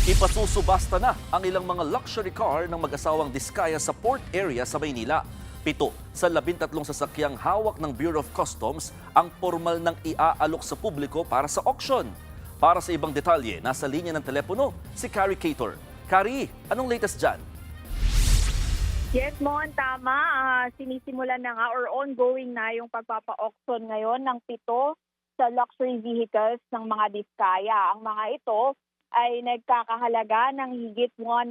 Ipasusubasta na ang ilang mga luxury car ng mag-asawang Diskaya sa port area sa Maynila. 7 sa 13 sasakyang hawak ng Bureau of Customs ang formal ng iaalok sa publiko para sa auction. Para sa ibang detalye, nasa linya ng telepono si Carrie Cator. Carrie, anong latest dyan? Yes, Mon, tama. Sinisimulan na nga or ongoing na yung pagpapa-auction ngayon ng 7 sa luxury vehicles ng mga Diskaya. Ang mga ito ay nagkakahalaga ng higit 100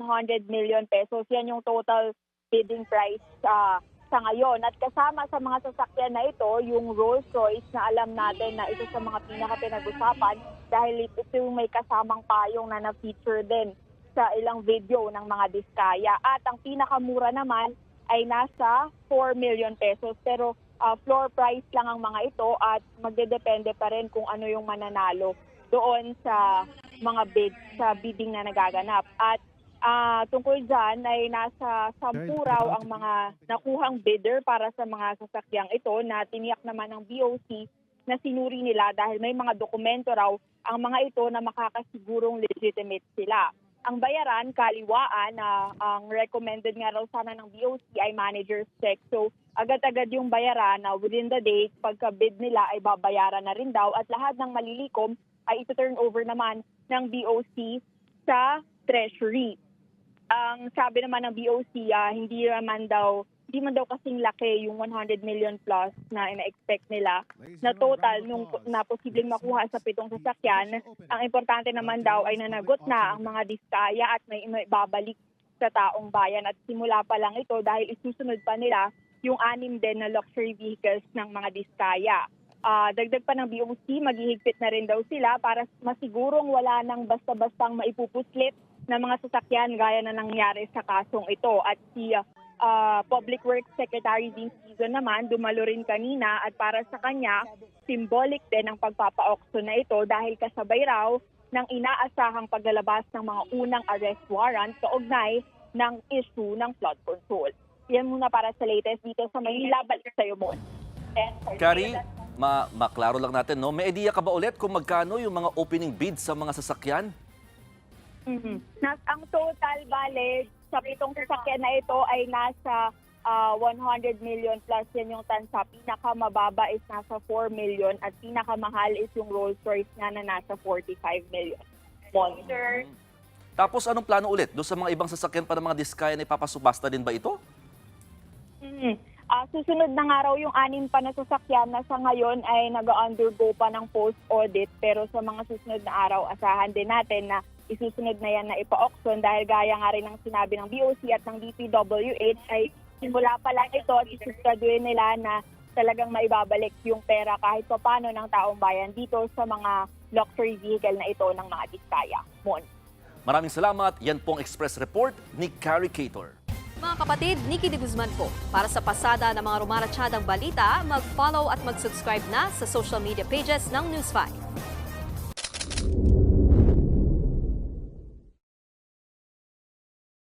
million pesos. Yan yung total bidding price sa ngayon. At kasama sa mga sasakyan na ito, yung Rolls Royce na alam natin na ito sa mga pinaka-pinag-usapan dahil ito yung may kasamang payong na na-feature din sa ilang video ng mga Diskaya. At ang pinakamura naman ay nasa 4 million pesos. Pero floor price lang ang mga ito at magdedepende pa rin kung ano yung mananalo doon sa mga bidding na nagaganap. At tungkol dyan ay nasa 10 raw ang mga nakuhang bidder para sa mga sasakyang ito na tiniyak naman ng BOC na sinuri nila dahil may mga dokumento raw ang mga ito na makakasigurong legitimate sila. Ang bayaran, kaliwaan, ang recommended nga raw sana ng BOC ay manager's check. So agad-agad yung bayaran na within the day, pagka-bid nila ay babayaran na rin daw at lahat ng malilikom ay ito-turn over naman ng BOC sa Treasury. Ang sabi naman ng BOC, hindi man daw kasing laki yung 100 million plus na ina-expect nila na total na posibleng makuha sa 7 sasakyan. Ang importante naman daw ay nanagot na ang mga Diskaya at may babalik sa taong bayan. At simula pa lang ito dahil isusunod pa nila yung 6 din na luxury vehicles ng mga Diskaya. Dagdag pa ng BOC, maghihigpit na rin daw sila para masigurong wala nang basta-bastang maipupuslit na mga sasakyan gaya na nangyari sa kasong ito. At si Public Works Secretary Dean Season naman dumalo rin kanina at para sa kanya, symbolic din ang pagpapa-auction na ito dahil kasabay raw ng inaasahang paglalabas ng mga unang arrest warrant kaugnay ng issue ng flood control. Yan muna para sa latest dito sa Maynila. Balik sa iyo, Mon. Carrie, maklaro lang natin, no? May idea ka ba ulit kung magkano yung mga opening bids sa mga sasakyan? Ang total bale sa 7 sasakyan na ito ay nasa 100 million plus yan yung tansa. Pinakamababa is nasa 4 million at pinakamahal is yung Rolls Royce na nasa 45 million. Monster. Tapos anong plano ulit? Doon sa mga ibang sasakyan pa ng mga Diskaya na ipapasubasta din ba ito? Susunod na nga raw yung 6 pa na sasakyan na sa ngayon ay nag-undergo pa ng post-audit pero sa mga susunod na araw asahan din natin na isusunod na yan na ipa-auction dahil gaya nga rin ng sinabi ng BOC at ng DPWH ay simula pa lang ito at isusiguraduhin nila na talagang maibabalik yung pera kahit pa paano ng taong bayan dito sa mga luxury vehicle na ito ng mga Diskaya. Mon. Maraming salamat. Yan pong Express Report ni Carrie Cator. Mga kapatid, Nikki de Guzman po. Para sa pasada ng mga rumaratsyadang balita, mag-follow at mag-subscribe na sa social media pages ng News 5.